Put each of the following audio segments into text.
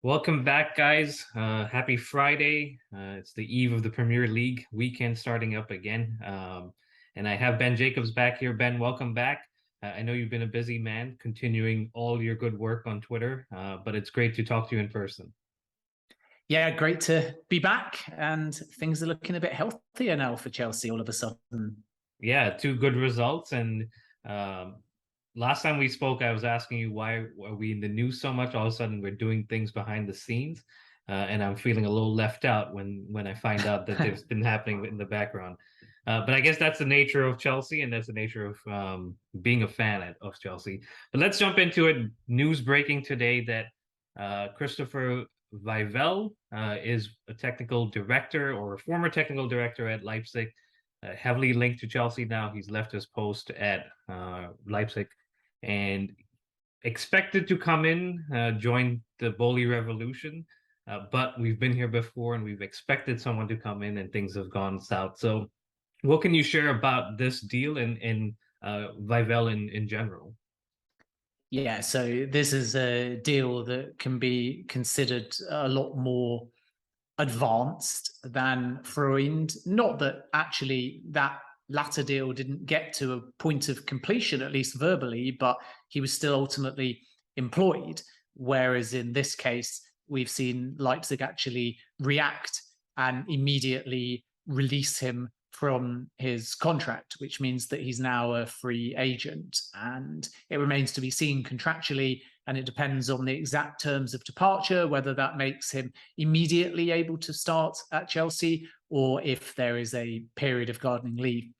Welcome back, guys. Happy Friday. It's the eve of the Premier League weekend starting up again. And I have Ben Jacobs back here. Ben, welcome back. I know you've been a busy man, continuing all your good work on Twitter, but it's great to talk to you in person. Yeah, great to be back, and things are looking a bit healthier now for Chelsea all of a sudden. Yeah, two good results. And last time we spoke, I was asking you why are we in the news so much? All of a sudden, we're doing things behind the scenes, and I'm feeling a little left out when I find out that there's been happening in the background. But I guess that's the nature of Chelsea, and that's the nature of being a fan of Chelsea. But let's jump into it. News breaking today that Christopher Vivel is a technical director or a former technical director at Leipzig, heavily linked to Chelsea now. He's left his post at Leipzig and expected to come in, join the Boehly revolution. But we've been here before and we've expected someone to come in and things have gone south. So, what can you share about this deal and Vivel in general? Yeah, so this is a deal that can be considered a lot more advanced than Freund. Not that actually that latter deal didn't get to a point of completion, at least verbally, but he was still ultimately employed. Whereas in this case, we've seen Leipzig actually react and immediately release him from his contract, which means that he's now a free agent. And it remains to be seen contractually, and it depends on the exact terms of departure, whether that makes him immediately able to start at Chelsea or if there is a period of gardening leave.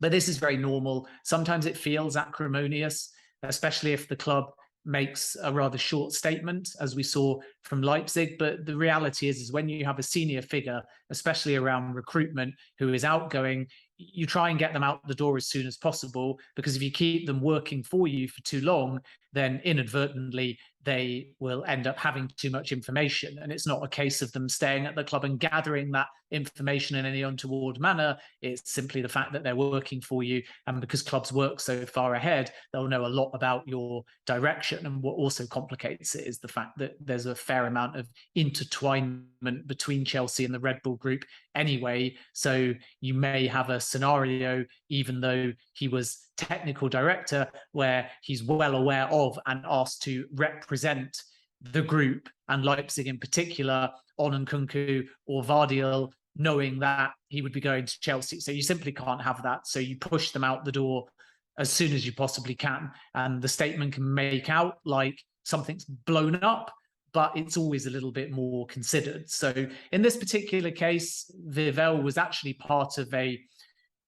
But this is very normal. Sometimes it feels acrimonious, especially if the club makes a rather short statement, as we saw from Leipzig. But the reality is when you have a senior figure, especially around recruitment, who is outgoing, you try and get them out the door as soon as possible, because if you keep them working for you for too long, then inadvertently they will end up having too much information. And it's not a case of them staying at the club and gathering that information in any untoward manner. It's simply the fact that they're working for you. And because clubs work so far ahead, they'll know a lot about your direction. And what also complicates it is the fact that there's a fair amount of intertwinement between Chelsea and the Red Bull Group anyway. So you may have a scenario, even though he was technical director, where he's well aware of and asked to represent the group and Leipzig in particular on Nkunku or Vardiel, knowing that he would be going to Chelsea. So you simply can't have that. So you push them out the door as soon as you possibly can. And the statement can make out like something's blown up, but it's always a little bit more considered. So in this particular case, Vivel was actually part of a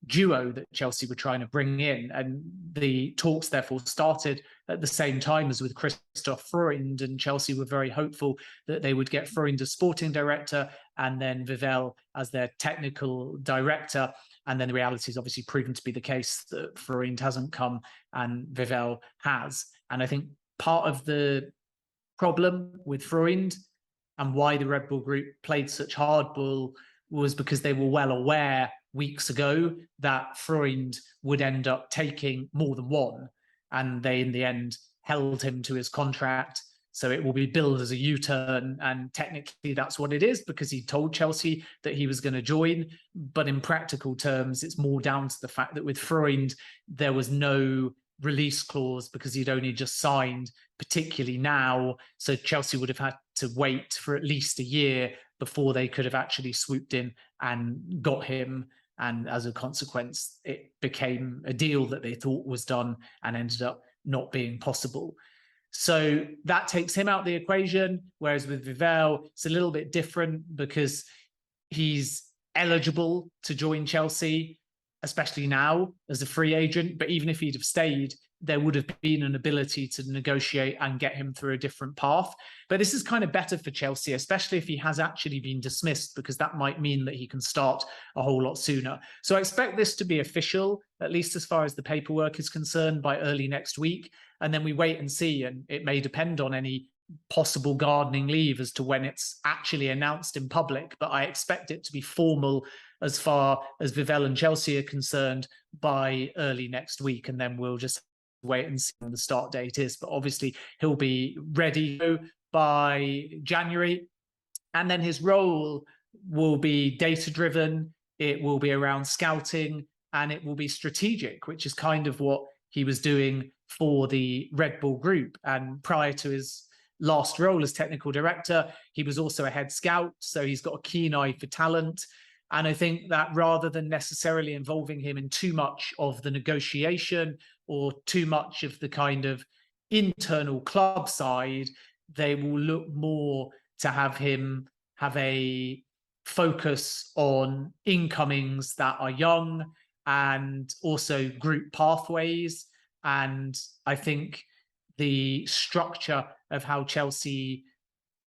duo that Chelsea were trying to bring in, and the talks therefore started at the same time as with Christoph Freund, and Chelsea were very hopeful that they would get Freund as sporting director and then Vivel as their technical director. And then the reality is obviously proven to be the case that Freund hasn't come and Vivel has. And I think part of the problem with Freund and why the Red Bull Group played such hardball was because they were well aware weeks ago that Freund would end up taking more than one, and they in the end held him to his contract. So it will be billed as a U-turn, and technically that's what it is, because he told Chelsea that he was going to join. But in practical terms, it's more down to the fact that with Freund, there was no release clause because he'd only just signed, particularly now. So Chelsea would have had to wait for at least a year before they could have actually swooped in and got him. And as a consequence, it became a deal that they thought was done and ended up not being possible. So that takes him out of the equation. Whereas with Vivel, it's a little bit different because he's eligible to join Chelsea, especially now as a free agent. But even if he'd have stayed, there would have been an ability to negotiate and get him through a different path. But this is kind of better for Chelsea, especially if he has actually been dismissed, because that might mean that he can start a whole lot sooner. So I expect this to be official, at least as far as the paperwork is concerned, by early next week. And then we wait and see, and it may depend on any possible gardening leave as to when it's actually announced in public. But I expect it to be formal as far as Vivel and Chelsea are concerned by early next week. And then we'll just wait and see when the start date is. But obviously he'll be ready by January. And then his role will be data-driven, it will be around scouting, and it will be strategic, which is kind of what he was doing for the Red Bull Group. And prior to his last role as technical director, he was also a head scout, so he's got a keen eye for talent. And I think that rather than necessarily involving him in too much of the negotiation or too much of the kind of internal club side, they will look more to have him have a focus on incomings that are young and also group pathways. And I think the structure of how Chelsea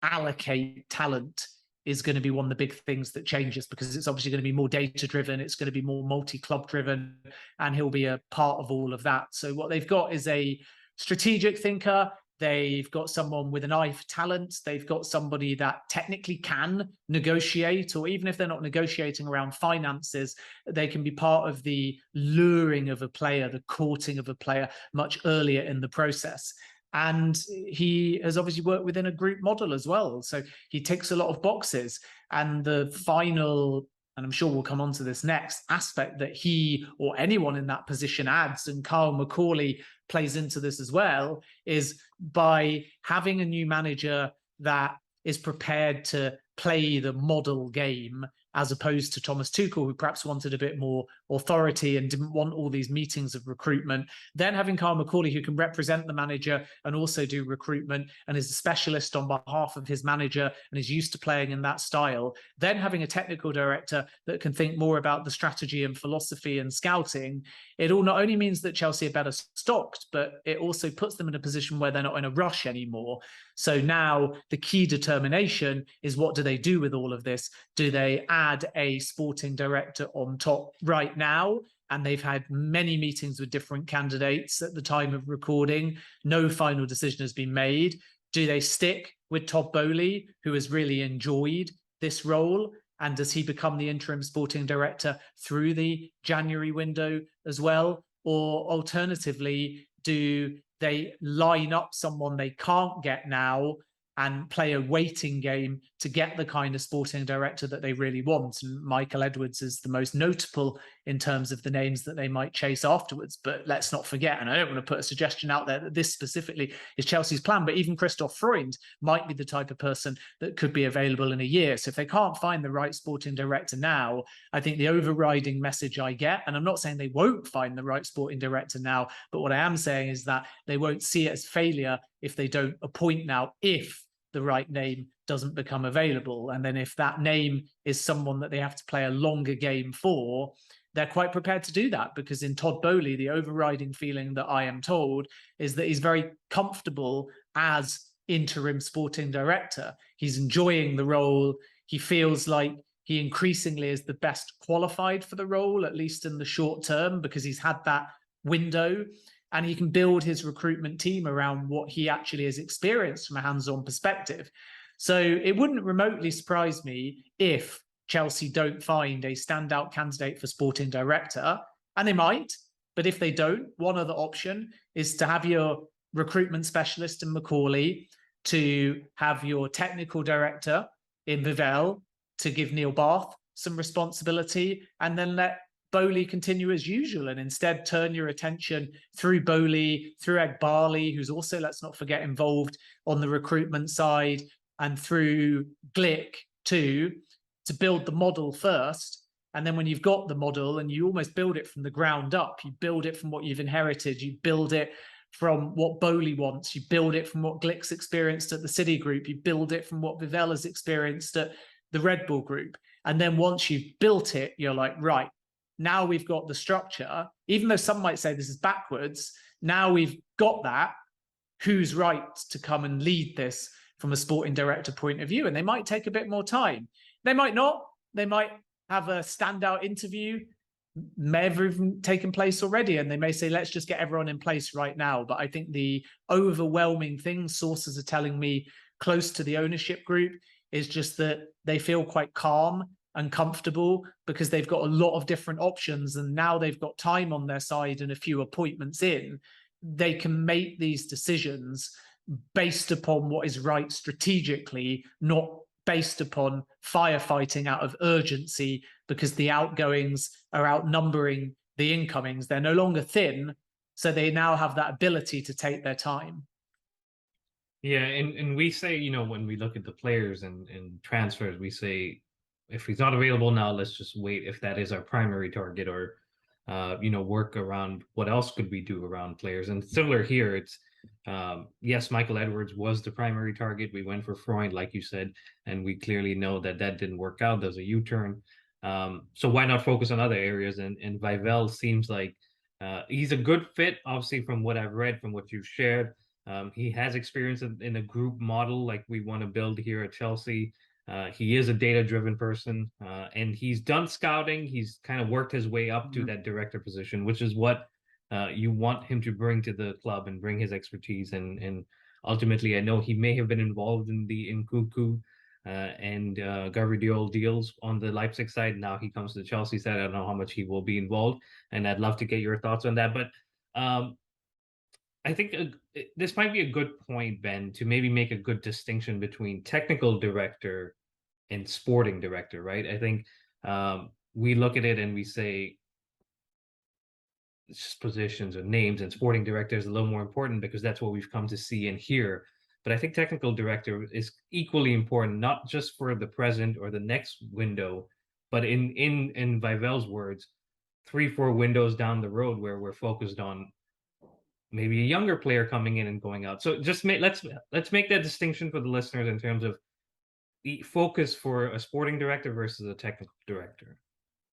allocate talent is going to be one of the big things that changes, because it's obviously going to be more data driven, it's going to be more multi-club driven, and he'll be a part of all of that. So what they've got is a strategic thinker, they've got someone with an eye for talent, they've got somebody that technically can negotiate, or even if they're not negotiating around finances, they can be part of the luring of a player, the courting of a player much earlier in the process. And he has obviously worked within a group model as well. So he ticks a lot of boxes. And the final, and I'm sure we'll come on to this next, aspect that he or anyone in that position adds, and Kyle McCauley plays into this as well, is by having a new manager that is prepared to play the model game, as opposed to Thomas Tuchel, who perhaps wanted a bit more authority and didn't want all these meetings of recruitment. Then having Kyle McCauley, who can represent the manager and also do recruitment and is a specialist on behalf of his manager and is used to playing in that style. Then having a technical director that can think more about the strategy and philosophy and scouting. It all not only means that Chelsea are better stocked, but it also puts them in a position where they're not in a rush anymore. So now the key determination is, what do they do with all of this? Do they add a sporting director on top right now? And they've had many meetings with different candidates at the time of recording. No final decision has been made. Do they stick with Todd Boehly, who has really enjoyed this role? And does he become the interim sporting director through the January window as well? Or alternatively, do they line up someone they can't get now and play a waiting game to get the kind of sporting director that they really want? And Michael Edwards is the most notable in terms of the names that they might chase afterwards. But let's not forget, and I don't want to put a suggestion out there that this specifically is Chelsea's plan, but even Christoph Freund might be the type of person that could be available in a year. So if they can't find the right sporting director now, I think the overriding message I get, and I'm not saying they won't find the right sporting director now, but what I am saying is that they won't see it as failure if they don't appoint now, if the right name doesn't become available. And then if that name is someone that they have to play a longer game for, they're quite prepared to do that, because in Todd Boehly, the overriding feeling that I am told is that he's very comfortable as interim sporting director. He's enjoying the role. He feels like he increasingly is the best qualified for the role, at least in the short term, because he's had that window. And he can build his recruitment team around what he actually has experienced from a hands-on perspective. So it wouldn't remotely surprise me if Chelsea don't find a standout candidate for sporting director, and they might. But if they don't, one other option is to have your recruitment specialist in McCauley, to have your technical director in Vivell, to give Neil Barth some responsibility, and then let Boehly continue as usual, and instead turn your attention through Boehly, through Egbali, who's also, let's not forget, involved on the recruitment side, and through Glick too, to build the model first. And then when you've got the model, and you almost build it from the ground up, you build it from what you've inherited, you build it from what Boehly wants, you build it from what Glick's experienced at the City Group, you build it from what Vivell has experienced at the Red Bull Group. And then once you've built it, you're like, right, now we've got the structure. Even though some might say this is backwards, now we've got that. Who's right to come and lead this from a sporting director point of view? And they might take a bit more time. They might not. They might have a standout interview, may have even taken place already, and they may say, let's just get everyone in place right now. But I think the overwhelming thing sources are telling me close to the ownership group is just that they feel quite calm and comfortable, because they've got a lot of different options, and now they've got time on their side and a few appointments in, they can make these decisions based upon what is right strategically, not based upon firefighting out of urgency because the outgoings are outnumbering the incomings. They're no longer thin, so they now have that ability to take their time. Yeah, and we say, you know, when we look at the players and transfers, we say if he's not available now, let's just wait if that is our primary target, or you know, work around what else could we do around players. And similar here, it's yes, Michael Edwards was the primary target. We went for Freund, like you said, and we clearly know that that didn't work out. There's a U-turn. So why not focus on other areas? And Vivel seems like he's a good fit, obviously, from what I've read, from what you've shared. He has experience in a group model like we want to build here at Chelsea. He is a data-driven person, and he's done scouting. He's kind of worked his way up to that director position, which is what you want him to bring to the club and bring his expertise. And ultimately, I know he may have been involved in the Nkunku and Gavardiol deals on the Leipzig side. Now he comes to the Chelsea side. I don't know how much he will be involved, and I'd love to get your thoughts on that. But I think this might be a good point, Ben, to maybe make a good distinction between technical director and sporting director, right? I think we look at it and we say it's just positions or names, and sporting director is a little more important because that's what we've come to see and hear. But I think technical director is equally important, not just for the present or the next window, but in Vivel's words, 3-4 windows down the road where we're focused on maybe a younger player coming in and going out. So just let's make that distinction for the listeners in terms of the focus for a sporting director versus a technical director.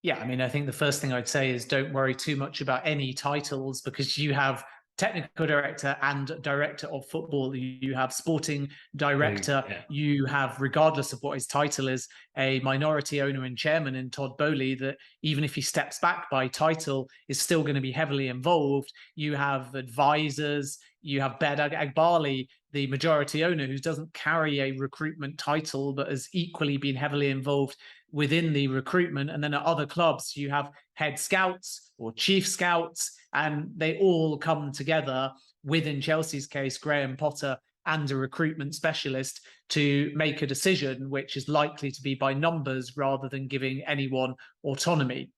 Yeah, I mean, I think the first thing I'd say is don't worry too much about any titles, because you have technical director and director of football. You have sporting director. Yeah. You have, regardless of what his title is, a minority owner and chairman in Todd Boehly that, even if he steps back by title, is still going to be heavily involved. You have advisors. You have Behrad Eghbali, the majority owner, who doesn't carry a recruitment title, but has equally been heavily involved within the recruitment. And then at other clubs, you have head scouts or chief scouts, and they all come together within Chelsea's case, Graham Potter and a recruitment specialist, to make a decision which is likely to be by numbers rather than giving anyone autonomy.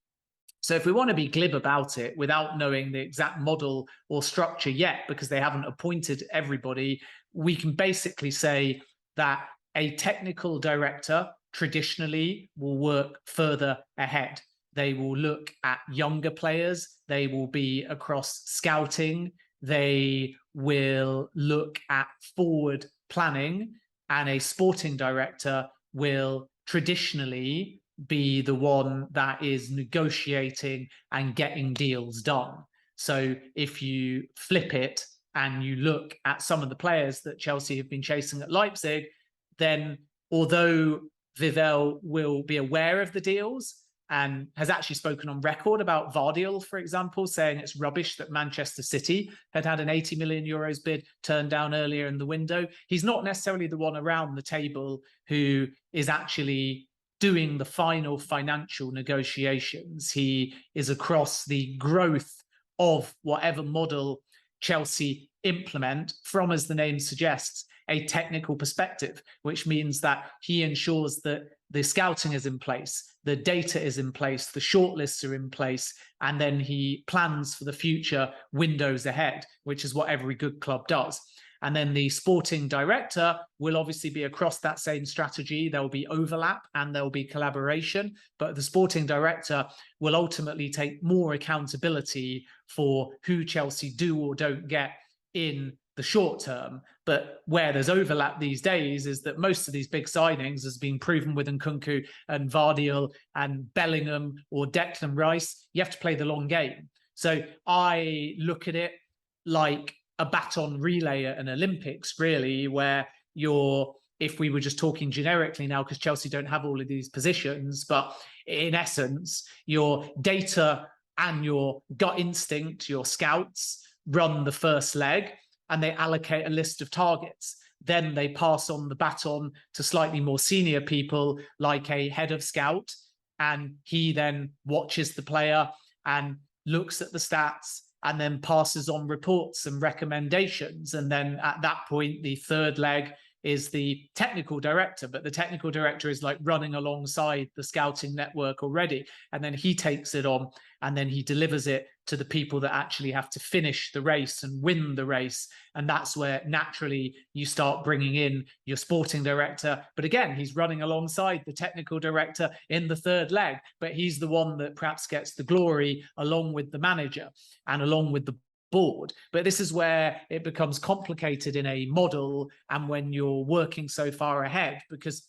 So if we want to be glib about it without knowing the exact model or structure yet, because they haven't appointed everybody, we can basically say that a technical director traditionally will work further ahead. They will look at younger players. They will be across scouting. They will look at forward planning. And a sporting director will traditionally be the one that is negotiating and getting deals done. So if you flip it and you look at some of the players that Chelsea have been chasing at Leipzig, then although Vivel will be aware of the deals and has actually spoken on record about Vardiol, for example, saying it's rubbish that Manchester City had an 80 million euros bid turned down earlier in the window, he's not necessarily the one around the table who is actually doing the final financial negotiations. He is across the growth of whatever model Chelsea implement from, as the name suggests, a technical perspective, which means that he ensures that the scouting is in place, the data is in place, the shortlists are in place, and then he plans for the future windows ahead, which is what every good club does. And then the sporting director will obviously be across that same strategy. There will be overlap and there will be collaboration, but the sporting director will ultimately take more accountability for who Chelsea do or don't get in the short term. But where there's overlap these days is that most of these big signings, has been proven with Nkunku and Vardiol and Bellingham or Declan Rice, you have to play the long game. So I look at it like a baton relay at an Olympics, really, where if we were just talking generically now, because Chelsea don't have all of these positions, but in essence, your data and your gut instinct, your scouts, run the first leg and they allocate a list of targets. Then they pass on the baton to slightly more senior people like a head of scout, and he then watches the player and looks at the stats and then passes on reports and recommendations. And then at that point, the third leg is the technical director, but the technical director is like running alongside the scouting network already. And then he takes it on and then he delivers it to the people that actually have to finish the race and win the race. And that's where naturally you start bringing in your sporting director. But again, he's running alongside the technical director in the third leg, but he's the one that perhaps gets the glory along with the manager and along with the board. But this is where it becomes complicated in a model and when you're working so far ahead, because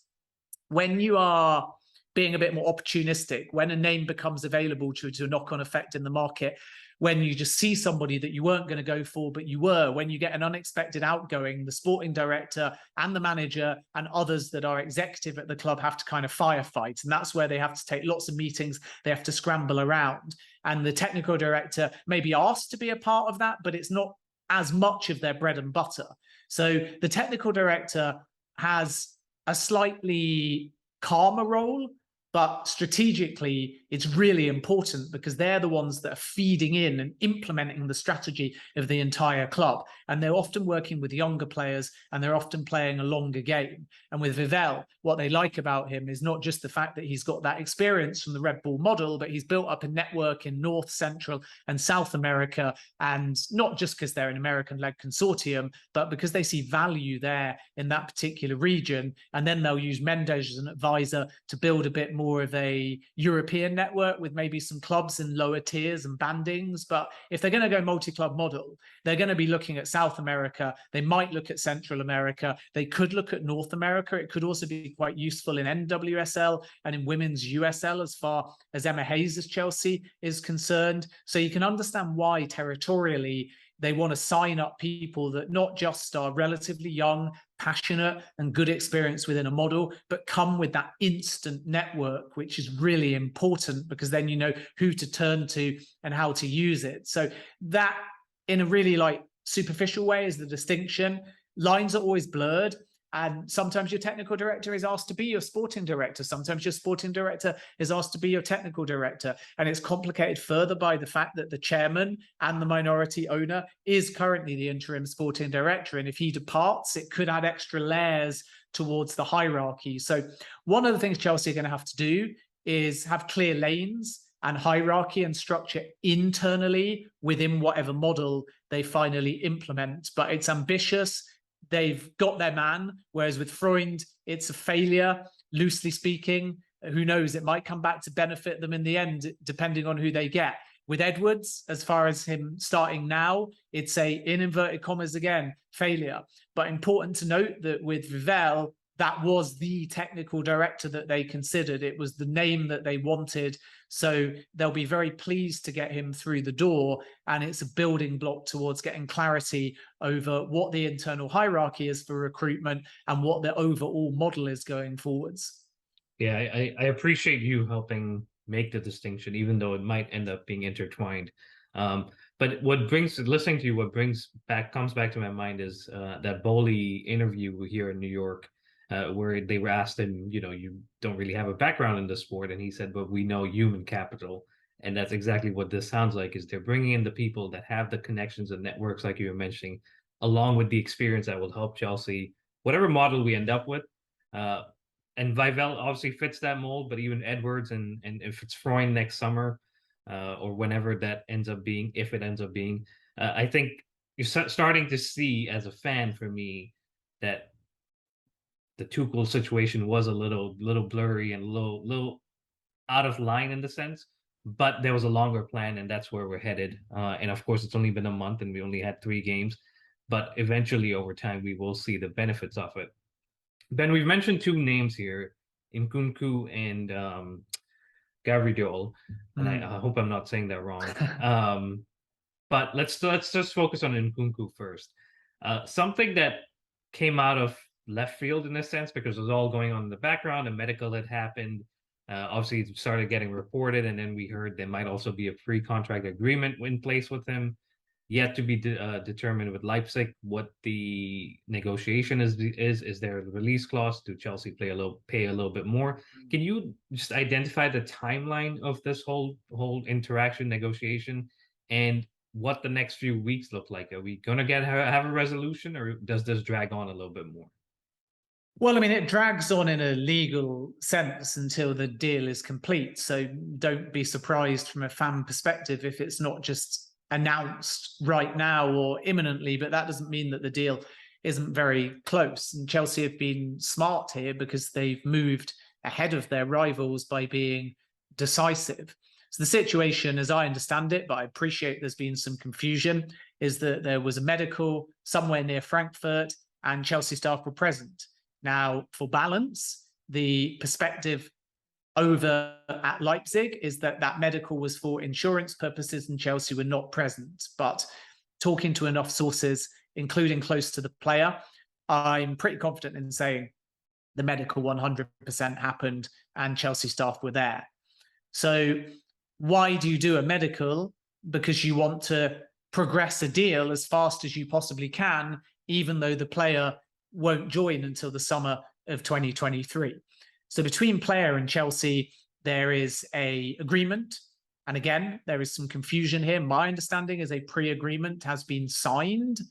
when you are being a bit more opportunistic, when a name becomes available to a knock-on effect in the market, when you just see somebody that you weren't going to go for, but you were, when you get an unexpected outgoing, the sporting director and the manager and others that are executive at the club have to kind of firefight. And that's where they have to take lots of meetings. They have to scramble around. And the technical director may be asked to be a part of that, but it's not as much of their bread and butter. So the technical director has a slightly calmer role, but strategically, it's really important because they're the ones that are feeding in and implementing the strategy of the entire club. And they're often working with younger players and they're often playing a longer game. And with Vivell, what they like about him is not just the fact that he's got that experience from the Red Bull model, but he's built up a network in North, Central, and South America. And not just because they're an American-led consortium, but because they see value there in that particular region. And then they'll use Mendes as an advisor to build a bit more of a European network with maybe some clubs in lower tiers and bandings. But if they're going to go multi-club model, they're going to be looking at South America. They might look at Central America. They could look at North America. It could also be quite useful in NWSL and in women's USL as far as Emma Hayes' Chelsea is concerned. So you can understand why territorially they want to sign up people that not just are relatively young, passionate, and good experience within a model, but come with that instant network, which is really important because then you know who to turn to and how to use it. So that, in a really like superficial way, is the distinction. Lines are always blurred. And sometimes your technical director is asked to be your sporting director. Sometimes your sporting director is asked to be your technical director. And it's complicated further by the fact that the chairman and the minority owner is currently the interim sporting director. And if he departs, it could add extra layers towards the hierarchy. So one of the things Chelsea are going to have to do is have clear lanes and hierarchy and structure internally within whatever model they finally implement. But it's ambitious. They've got their man, whereas with Freund, it's a failure, loosely speaking. Who knows? It might come back to benefit them in the end, depending on who they get. With Edwards, as far as him starting now, it's a, in inverted commas again, failure. But important to note that with Vivell, that was the technical director that they considered. It was the name that they wanted. So they'll be very pleased to get him through the door. And it's a building block towards getting clarity over what the internal hierarchy is for recruitment and what the overall model is going forwards. Yeah, I appreciate you helping make the distinction, even though it might end up being intertwined. But what brings, listening to you, what comes back to my mind is that Boehly interview here in New York, where they were asked him, you don't really have a background in the sport. And he said, but we know human capital. And that's exactly what this sounds like, is they're bringing in the people that have the connections and networks, like you were mentioning, along with the experience that will help Chelsea, whatever model we end up with. And Vivell obviously fits that mold, but even Edwards and if it's Freund next summer or whenever that ends up being, if it ends up being, I think you're starting to see, as a fan for me, that the Tuchel situation was a little blurry and a little out of line in the sense, but there was a longer plan, and that's where we're headed. And of course, it's only been a month, and we only had 3 games, but eventually, over time, we will see the benefits of it. Ben, we've mentioned 2 names here, Nkunku and Gabriel, and I hope I'm not saying that wrong. But let's just focus on Nkunku first. Something that came out of left field in a sense, because it was all going on in the background and medical had happened. Obviously, it started getting reported, and then we heard there might also be a pre-contract agreement in place with him. Yet to be determined with Leipzig what the negotiation is. Is there a release clause? Do Chelsea pay a little bit more? Can you just identify the timeline of this whole interaction negotiation? And what the next few weeks look like. Are we going to have a resolution, or does this drag on a little bit more? Well, I mean, it drags on in a legal sense until the deal is complete. So don't be surprised from a fan perspective if it's not just announced right now or imminently, but that doesn't mean that the deal isn't very close. And Chelsea have been smart here because they've moved ahead of their rivals by being decisive. So the situation, as I understand it, but I appreciate there's been some confusion, is that there was a medical somewhere near Frankfurt and Chelsea staff were present. Now, for balance, the perspective over at Leipzig is that that medical was for insurance purposes and Chelsea were not present. But talking to enough sources, including close to the player, I'm pretty confident in saying the medical 100% happened and Chelsea staff were there. So why do you do a medical? Because you want to progress a deal as fast as you possibly can, even though the player won't join until the summer of 2023. So between player and Chelsea, there is a agreement. And again, there is some confusion here. My understanding is a pre-agreement has been signed,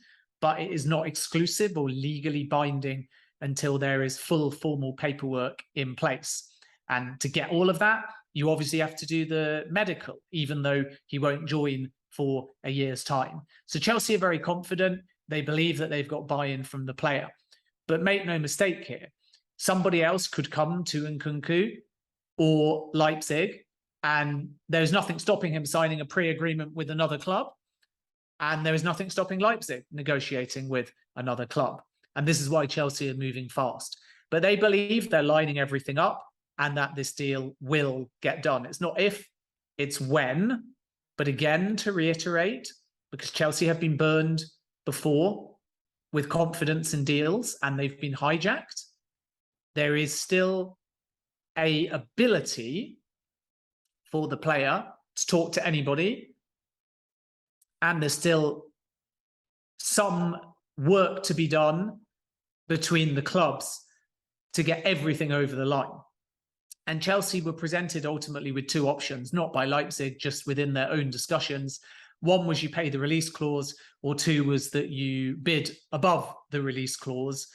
but it is not exclusive or legally binding until there is full formal paperwork in place. And to get all of that, you obviously have to do the medical, even though he won't join for a year's time. So Chelsea are very confident. They believe that they've got buy-in from the player. But make no mistake here, somebody else could come to Nkunku or Leipzig, and there's nothing stopping him signing a pre-agreement with another club, and there is nothing stopping Leipzig negotiating with another club. And this is why Chelsea are moving fast. But they believe they're lining everything up and that this deal will get done. It's not if, it's when. But again, to reiterate, because Chelsea have been burned before with confidence in deals and they've been hijacked, there is still a ability for the player to talk to anybody, and there's still some work to be done between the clubs to get everything over the line. And Chelsea were presented ultimately with two options, not by Leipzig, just within their own discussions. One was you pay the release clause, or two was that you bid above the release clause.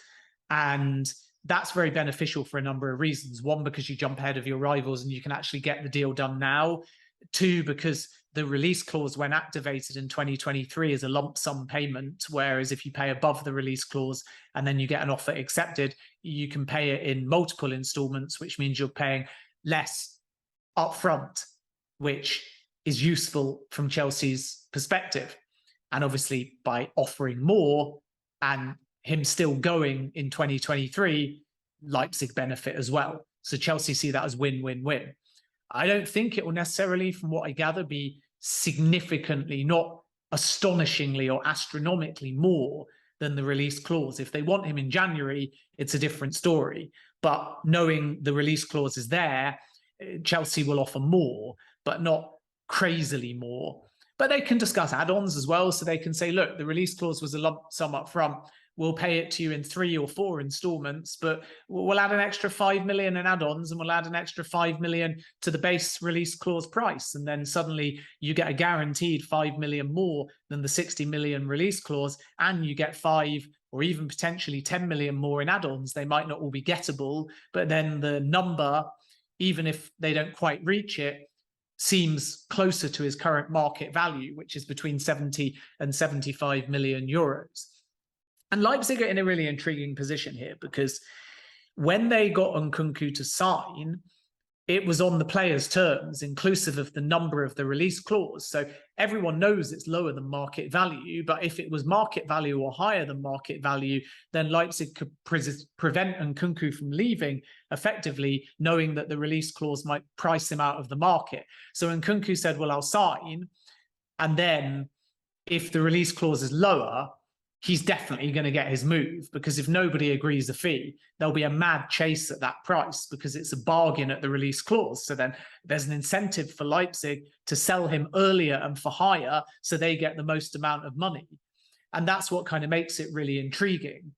And that's very beneficial for a number of reasons. One, because you jump ahead of your rivals and you can actually get the deal done now. Two, because the release clause, when activated in 2023, is a lump sum payment, whereas if you pay above the release clause and then you get an offer accepted, you can pay it in multiple installments, which means you're paying less upfront, which is useful from Chelsea's perspective. And obviously, by offering more and him still going in 2023, Leipzig benefit as well. So Chelsea see that as win-win-win. I don't think it will necessarily, from what I gather, be significantly, not astonishingly or astronomically more than the release clause. If they want him in January, it's a different story. But knowing the release clause is there, Chelsea will offer more, but not crazily more. But they can discuss add-ons as well. So they can say, look, the release clause was a lump sum up front. We'll pay it to you in 3 or 4 installments, but we'll add an extra 5 million in add-ons and we'll add an extra 5 million to the base release clause price. And then suddenly you get a guaranteed 5 million more than the 60 million release clause, and you get 5 or even potentially 10 million more in add-ons. They might not all be gettable, but then the number, even if they don't quite reach it, seems closer to his current market value, which is between 70 and 75 million euros. And Leipzig are in a really intriguing position here, because when they got Nkunku to sign, it was on the player's terms, inclusive of the number of the release clause. So everyone knows it's lower than market value, but if it was market value or higher than market value, then Leipzig could prevent Nkunku from leaving, effectively knowing that the release clause might price him out of the market. So Nkunku said, well, I'll sign. And then if the release clause is lower, he's definitely going to get his move, because if nobody agrees a fee, there'll be a mad chase at that price because it's a bargain at the release clause. So then there's an incentive for Leipzig to sell him earlier and for higher, so they get the most amount of money. And that's what kind of makes it really intriguing.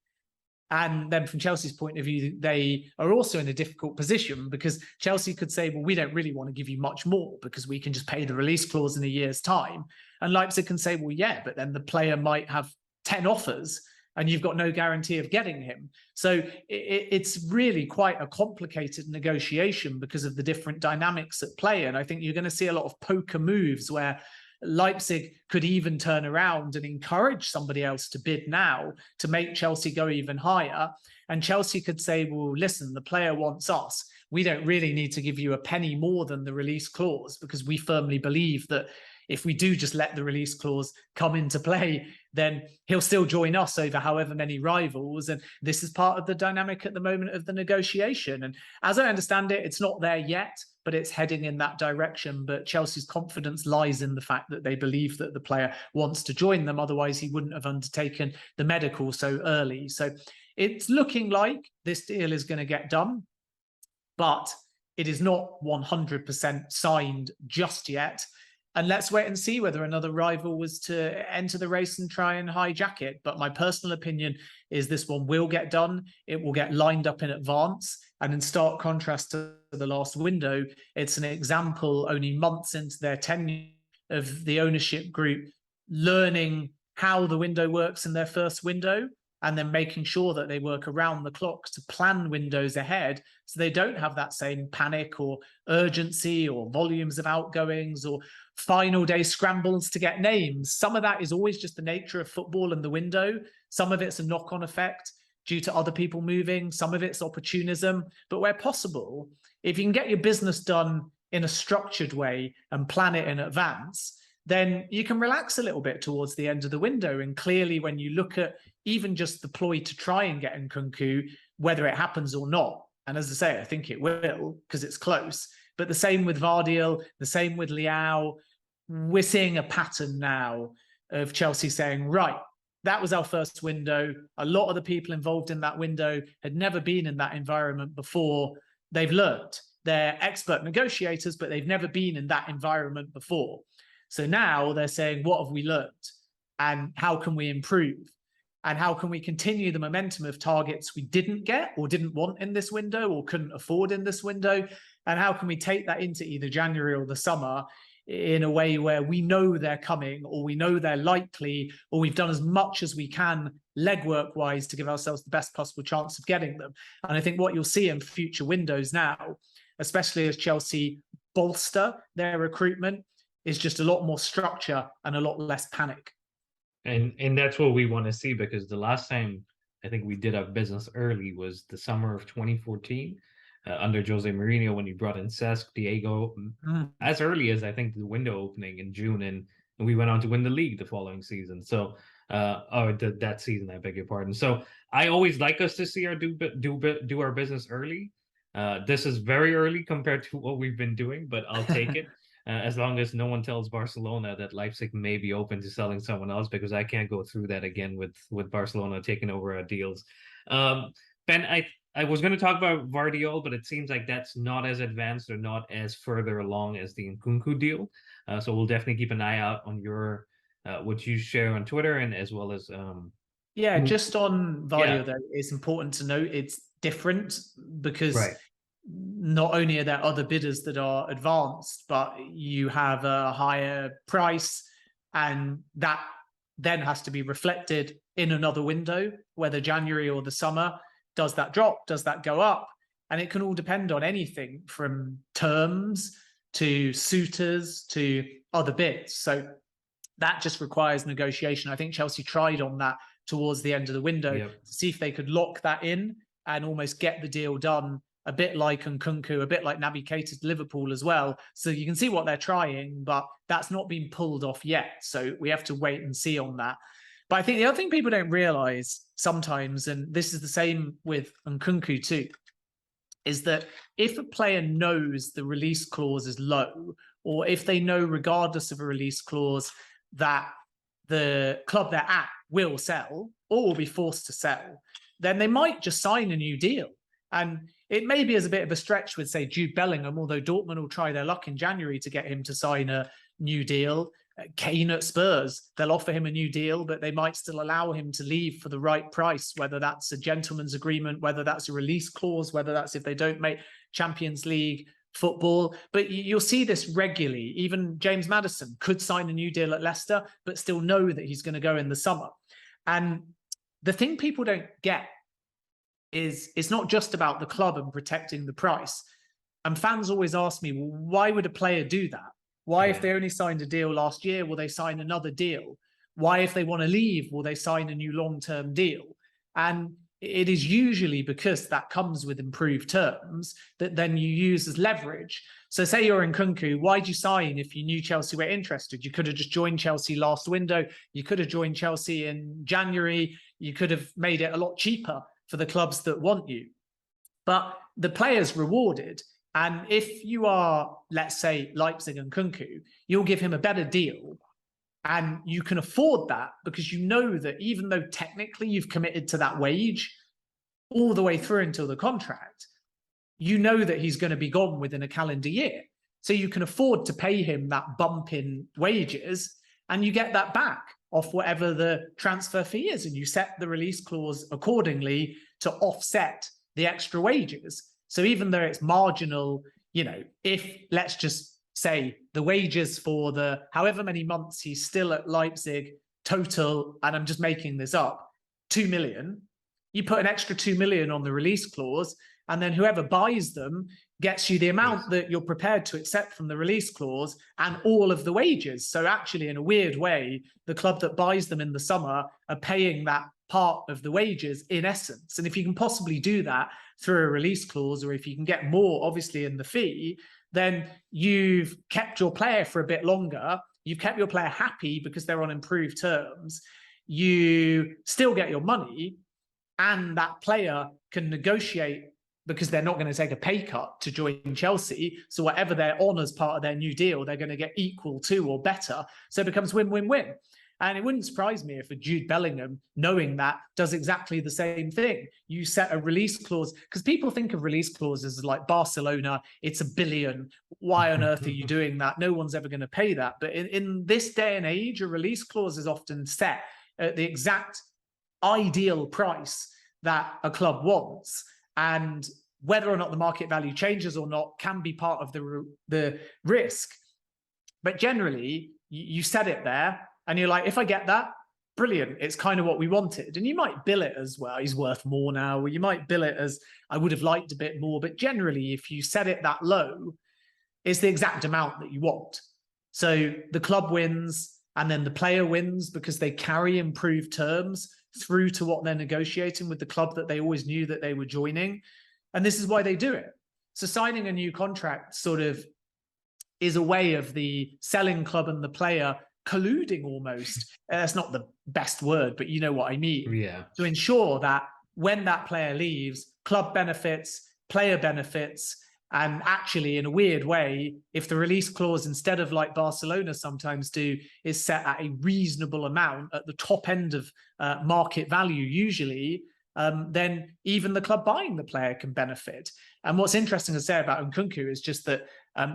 And then from Chelsea's point of view, they are also in a difficult position because Chelsea could say, well, we don't really want to give you much more because we can just pay the release clause in a year's time. And Leipzig can say, well, yeah, but then the player might have 10 offers and you've got no guarantee of getting him. So it's really quite a complicated negotiation because of the different dynamics at play. And I think you're going to see a lot of poker moves where Leipzig could even turn around and encourage somebody else to bid now to make Chelsea go even higher. And Chelsea could say, well, listen, the player wants us. We don't really need to give you a penny more than the release clause because we firmly believe that if we do just let the release clause come into play, then he'll still join us over however many rivals. And this is part of the dynamic at the moment of the negotiation. And as I understand it, it's not there yet, but it's heading in that direction. But Chelsea's confidence lies in the fact that they believe that the player wants to join them. Otherwise, he wouldn't have undertaken the medical so early. So it's looking like this deal is going to get done, but it is not 100% signed just yet. And let's wait and see whether another rival was to enter the race and try and hijack it. But my personal opinion is this one will get done. It will get lined up in advance. And in stark contrast to the last window, it's an example only months into their tenure of the ownership group learning how the window works in their first window and then making sure that they work around the clock to plan windows ahead so they don't have that same panic or urgency or volumes of outgoings or final day scrambles to get names. Some of that is always just the nature of football and the window. Some of it's a knock-on effect due to other people moving. Some of it's opportunism. But where possible, if you can get your business done in a structured way and plan it in advance, then you can relax a little bit towards the end of the window. And clearly, when you look at even just the ploy to try and get Nkunku, whether it happens or not, and as I say, I think it will because it's close, but the same with Vardiel, the same with Liao. We're seeing a pattern now of Chelsea saying, right, that was our first window. A lot of the people involved in that window had never been in that environment before. They've learned. They're expert negotiators, but they've never been in that environment before. So now they're saying, what have we learned? And how can we improve? And how can we continue the momentum of targets we didn't get or didn't want in this window or couldn't afford in this window? And how can we take that into either January or the summer in a way where we know they're coming or we know they're likely or we've done as much as we can legwork-wise to give ourselves the best possible chance of getting them? And I think what you'll see in future windows now, especially as Chelsea bolster their recruitment, is just a lot more structure and a lot less panic. And that's what we want to see, because the last time I think we did our business early was the summer of 2014 under Jose Mourinho, when he brought in Cesc, Diego, as early as I think the window opening in June, and we went on to win the league the following season. So, that season, I beg your pardon. So I always like us to see our do our business early. This is very early compared to what we've been doing, but I'll take it. As long as no one tells Barcelona that Leipzig may be open to selling someone else, because I can't go through that again with Barcelona taking over our deals. Ben, I was going to talk about Vardiol, but it seems like that's not as advanced or not as further along as the Nkunku deal. So we'll definitely keep an eye out on your what you share on Twitter, and as well as just on Vardiol, though, it's important to note it's different because not only are there other bidders that are advanced, but you have a higher price, and that then has to be reflected in another window, whether January or the summer. Does that drop? Does that go up? And it can all depend on anything from terms to suitors to other bids. So that just requires negotiation. I think Chelsea tried on that towards the end of the window to see if they could lock that in and almost get the deal done, a bit like Nkunku, a bit like Naby Keita's Liverpool as well. So you can see what they're trying, but that's not been pulled off yet. So we have to wait and see on that. But I think the other thing people don't realize sometimes, and this is the same with Nkunku too, is that if a player knows the release clause is low, or if they know regardless of a release clause that the club they're at will sell or will be forced to sell, then they might just sign a new deal. And it maybe is a bit of a stretch with, say, Jude Bellingham, although Dortmund will try their luck in January to get him to sign a new deal. Kane at Spurs, they'll offer him a new deal, but they might still allow him to leave for the right price, whether that's a gentleman's agreement, whether that's a release clause, whether that's if they don't make Champions League football. But you'll see this regularly. Even James Maddison could sign a new deal at Leicester, but still know that he's going to go in the summer. And the thing people don't get is it's not just about the club and protecting the price. And fans always ask me, well, why would a player do that? Why, if they only signed a deal last year, will they sign another deal? Why, if they want to leave, will they sign a new long-term deal? And it is usually because that comes with improved terms that then you use as leverage. So say you're Nkunku, why'd you sign if you knew Chelsea were interested? You could have just joined Chelsea last window. You could have joined Chelsea in January. You could have made it a lot cheaper for the clubs that want you. But the player's rewarded. And if you are, let's say, Leipzig and Nkunku, you'll give him a better deal. And you can afford that because you know that even though technically you've committed to that wage all the way through until the contract, you know that he's going to be gone within a calendar year. So you can afford to pay him that bump in wages and you get that back off whatever the transfer fee is. And you set the release clause accordingly to offset the extra wages. So even though it's marginal, you know, if let's just say the wages for the however many months he's still at Leipzig total, and I'm just making this up, 2 million, you put an extra 2 million on the release clause, and then whoever buys them gets you the amount that you're prepared to accept from the release clause and all of the wages. So actually, in a weird way, the club that buys them in the summer are paying that part of the wages in essence. And if you can possibly do that through a release clause, or if you can get more, obviously, in the fee, then you've kept your player for a bit longer. You've kept your player happy because they're on improved terms. You still get your money, and that player can negotiate because they're not going to take a pay cut to join Chelsea. So whatever they're on as part of their new deal, they're going to get equal to or better. So it becomes win-win-win. And it wouldn't surprise me if a Jude Bellingham, knowing that, does exactly the same thing. You set a release clause, because people think of release clauses like Barcelona, it's $1 billion. Why on earth are you doing that? No one's ever going to pay that. But in this day and age, a release clause is often set at the exact ideal price that a club wants. And whether or not the market value changes or not can be part of the risk. But generally, you set it there, and you're like, if I get that, brilliant. It's kind of what we wanted. And you might bill it as, well, he's worth more now, or you might bill it as, I would have liked a bit more. But generally, if you set it that low, it's the exact amount that you want. So the club wins, and then the player wins because they carry improved terms through to what they're negotiating with the club that they always knew that they were joining. And this is why they do it. So signing a new contract sort of is a way of the selling club and the player colluding almost. That's not the best word, but you know what I mean. Yeah. To ensure that when that player leaves, club benefits, player benefits, and actually, in a weird way, if the release clause, instead of like Barcelona sometimes do, is set at a reasonable amount at the top end of market value usually, then even the club buying the player can benefit. And what's interesting to say about Nkunku is just that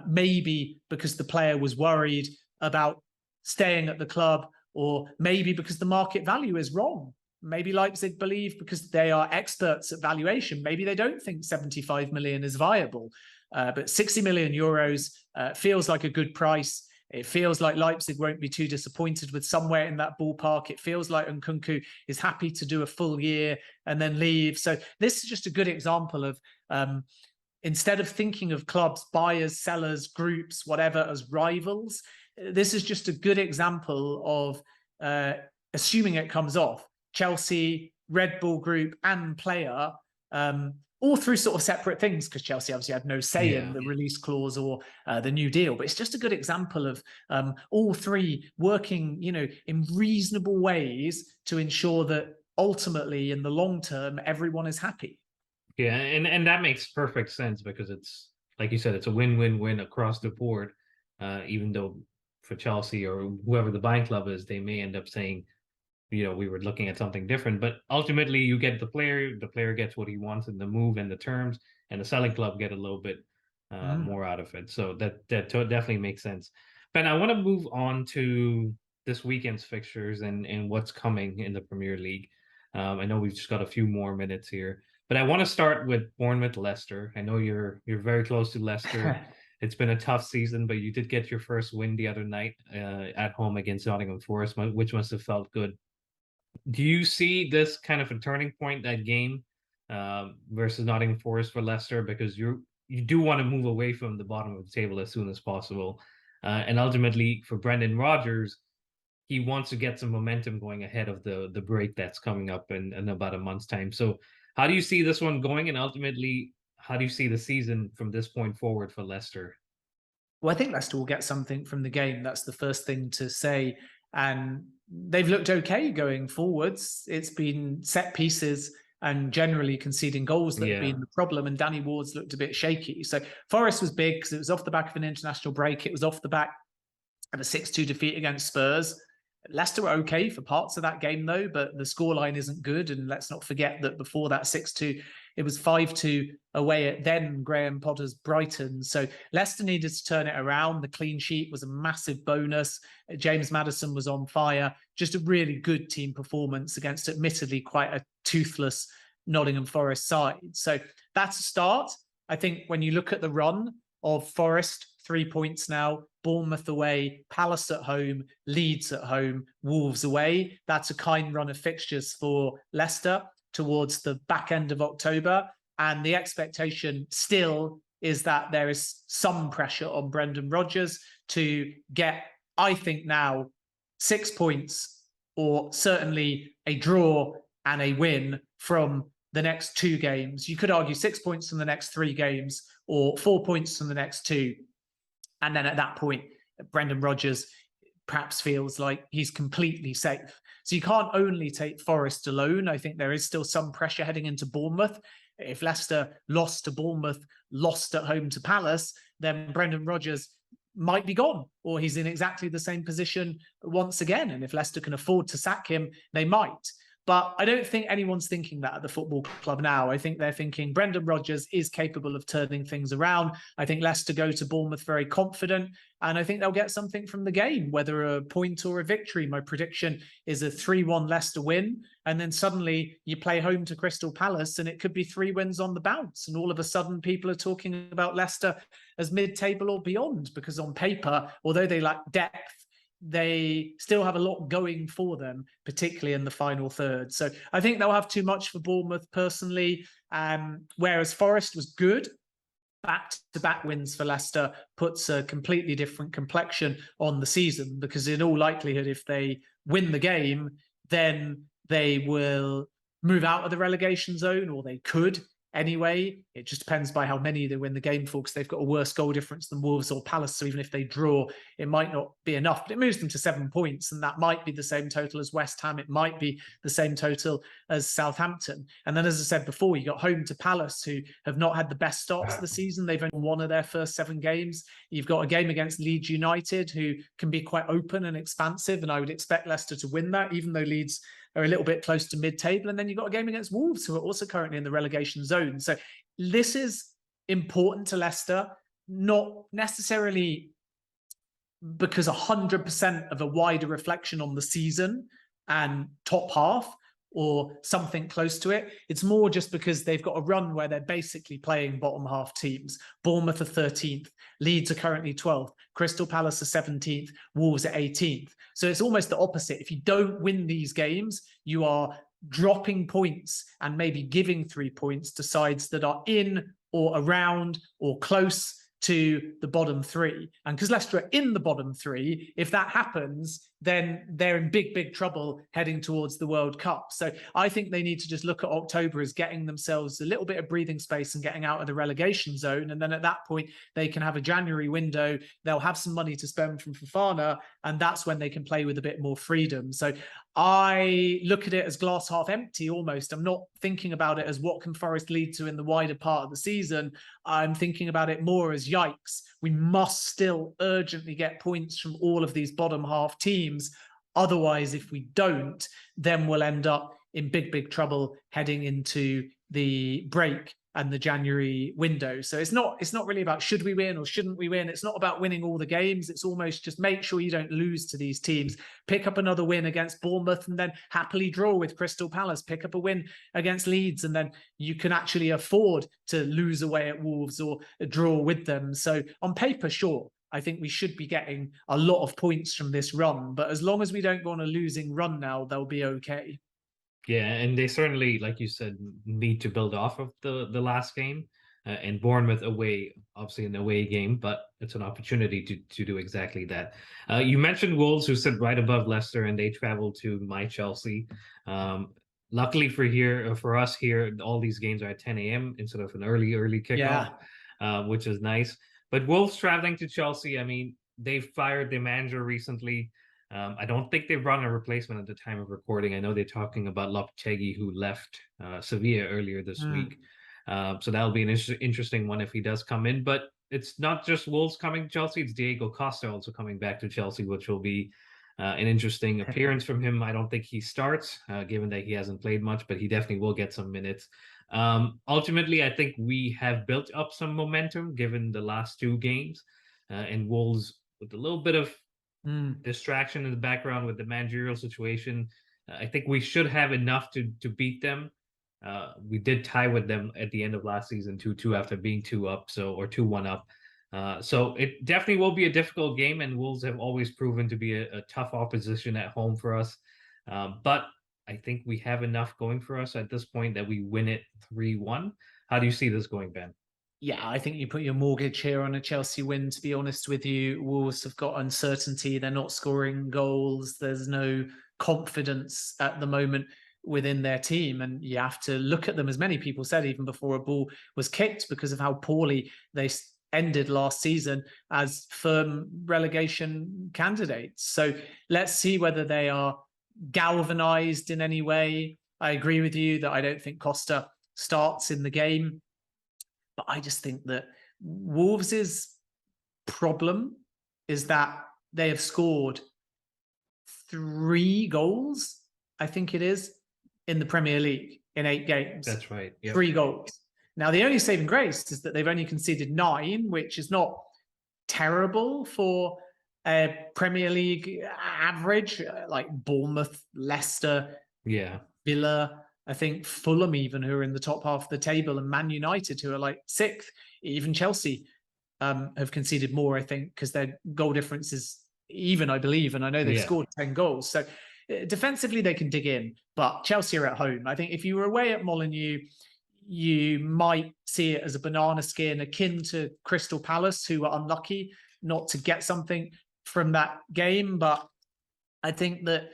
maybe because the player was worried about staying at the club, or maybe because the market value is wrong. Maybe Leipzig believe, because they are experts at valuation, maybe they don't think 75 million is viable. But 60 million euros feels like a good price. It feels like Leipzig won't be too disappointed with somewhere in that ballpark. It feels like Nkunku is happy to do a full year and then leave. So this is just a good example of instead of thinking of clubs, buyers, sellers, groups, whatever, as rivals, this is just a good example of assuming it comes off. Chelsea, Red Bull Group, and player, all through sort of separate things, because Chelsea obviously had no say in the release clause or the new deal. But it's just a good example of all three working, you know, in reasonable ways to ensure that ultimately, in the long term, everyone is happy. Yeah, and that makes perfect sense, because it's, like you said, it's a win-win-win across the board. Even though for Chelsea or whoever the buying club is, they may end up saying, you know, we were looking at something different. But ultimately, you get the player gets what he wants in the move and the terms, and the selling club get a little bit more out of it. So that definitely makes sense. Ben, I want to move on to this weekend's fixtures and what's coming in the Premier League. I know we've just got a few more minutes here, but I want to start with Bournemouth Leicester. I know you're very close to Leicester. It's been a tough season, but you did get your first win the other night at home against Nottingham Forest, which must have felt good. Do you see this kind of a turning point, that game versus Nottingham Forest for Leicester? Because you do want to move away from the bottom of the table as soon as possible. And ultimately, for Brendan Rodgers, he wants to get some momentum going ahead of the break that's coming up in about a month's time. So, how do you see this one going? And ultimately, how do you see the season from this point forward for Leicester? Well, I think Leicester will get something from the game. That's the first thing to say. And they've looked okay going forwards. It's been set pieces and generally conceding goals that have Yeah. been the problem. And Danny Ward's looked a bit shaky. So Forest was big because it was off the back of an international break. It was off the back of a 6-2 defeat against Spurs. Leicester were okay for parts of that game, though, but the scoreline isn't good. And let's not forget that before that 6-2, it was 5-2 away at then Graham Potter's Brighton. So Leicester needed to turn it around. The clean sheet was a massive bonus. James Maddison was on fire. Just a really good team performance against admittedly quite a toothless Nottingham Forest side. So that's a start. I think when you look at the run of Forest, 3 points now, Bournemouth away, Palace at home, Leeds at home, Wolves away. That's a kind run of fixtures for Leicester towards the back end of October. And the expectation still is that there is some pressure on Brendan Rodgers to get, I think now, 6 points or certainly a draw and a win from the next 2 games. You could argue 6 points from the next 3 games or 4 points from the next 2. And then at that point, Brendan Rodgers perhaps feels like he's completely safe. So you can't only take Forest alone. I think there is still some pressure heading into Bournemouth. If Leicester lost to Bournemouth, lost at home to Palace, then Brendan Rodgers might be gone, or he's in exactly the same position once again. And if Leicester can afford to sack him, they might. But I don't think anyone's thinking that at the football club now. I think they're thinking Brendan Rodgers is capable of turning things around. I think Leicester go to Bournemouth very confident, and I think they'll get something from the game, whether a point or a victory. My prediction is a 3-1 Leicester win, and then suddenly you play home to Crystal Palace, and it could be 3 wins on the bounce. And all of a sudden, people are talking about Leicester as mid-table or beyond, because on paper, although they lack depth, they still have a lot going for them, particularly in the final third. So I think they'll have too much for Bournemouth personally. Whereas Forest was good, back-to-back wins for Leicester puts a completely different complexion on the season, because in all likelihood, if they win the game, then they will move out of the relegation zone, or they could anyway. It just depends by how many they win the game for, because they've got a worse goal difference than Wolves or Palace. So even if they draw, it might not be enough, but it moves them to 7 points. And that might be the same total as West Ham. It might be the same total as Southampton. And then, as I said before, you got home to Palace, who have not had the best start to the season. They've only won of their first 7 games. You've got a game against Leeds United, who can be quite open and expansive. And I would expect Leicester to win that, even though Leeds are a little bit close to mid-table. And then you've got a game against Wolves, who are also currently in the relegation zone. So this is important to Leicester, not necessarily because 100% of a wider reflection on the season and top half or something close to it. It's more just because they've got a run where they're basically playing bottom half teams. Bournemouth are 13th, Leeds are currently 12th, Crystal Palace are 17th, Wolves are 18th. So it's almost the opposite. If you don't win these games, you are dropping points and maybe giving 3 points to sides that are in or around or close to the bottom 3. And because Leicester are in the bottom 3, if that happens, then they're in big trouble heading towards the World Cup. So I think they need to just look at October as getting themselves a little bit of breathing space and getting out of the relegation zone. And then at that point, they can have a January window. They'll have some money to spend from Fofana, and that's when they can play with a bit more freedom. So I look at it as glass half empty almost. I'm not thinking about it as what can Forest lead to in the wider part of the season. I'm thinking about it more as yikes. We must still urgently get points from all of these bottom half teams. Otherwise, if we don't, then we'll end up in big trouble heading into the break and the January window. So it's not really about should we win or shouldn't we win. It's not about winning all the games. It's almost just make sure you don't lose to these teams. Pick up another win against Bournemouth and then happily draw with Crystal Palace. Pick up a win against Leeds and then you can actually afford to lose away at Wolves or draw with them. So on paper, sure, I think we should be getting a lot of points from this run. But as long as we don't go on a losing run now, they'll be okay. Yeah, and they certainly, like you said, need to build off of the last game. And Bournemouth away, obviously an away game, but it's an opportunity to do exactly that. You mentioned Wolves, who sit right above Leicester, and they travel to my Chelsea. Luckily for us here, all these games are at 10 a.m. instead of an early kickoff, which is nice. But Wolves traveling to Chelsea, I mean, they fired their manager recently. I don't think they've run a replacement at the time of recording. I know they're talking about Lopetegui, who left Sevilla earlier this week. So that'll be an interesting one if he does come in. But it's not just Wolves coming to Chelsea. It's Diego Costa also coming back to Chelsea, which will be an interesting appearance from him. I don't think he starts, given that he hasn't played much, but he definitely will get some minutes. Ultimately, I think we have built up some momentum given the last two games. And Wolves, with a little bit of distraction in the background with the managerial situation, I think we should have enough to beat them. We did tie with them at the end of last season 2-2 after being 2-up, or 2-1 up. So it definitely will be a difficult game, and Wolves have always proven to be a tough opposition at home for us. But I think we have enough going for us at this point that we win it 3-1. How do you see this going, Ben? Yeah, I think you put your mortgage here on a Chelsea win, to be honest with you. Wolves have got uncertainty. They're not scoring goals. There's no confidence at the moment within their team. And you have to look at them, as many people said, even before a ball was kicked, because of how poorly they ended last season, as firm relegation candidates. So let's see whether they are galvanized in any way. I agree with you that I don't think starts in the game. But I just think that Wolves' problem is that they have scored 3 goals, I think it is, in the Premier League in 8 games. That's right. Yep. 3 goals. Now, the only saving grace is that they've only conceded 9, which is not terrible for a Premier League average, like Bournemouth, Leicester, Villa, I think Fulham even, who are in the top half of the table, and Man United, who are like 6th. Even Chelsea have conceded more, I think, because their goal difference is even, I believe, and I know they've scored 10 goals. So defensively, they can dig in, but Chelsea are at home. I think if you were away at Molineux, you might see it as a banana skin, akin to Crystal Palace, who were unlucky not to get something from that game. But I think that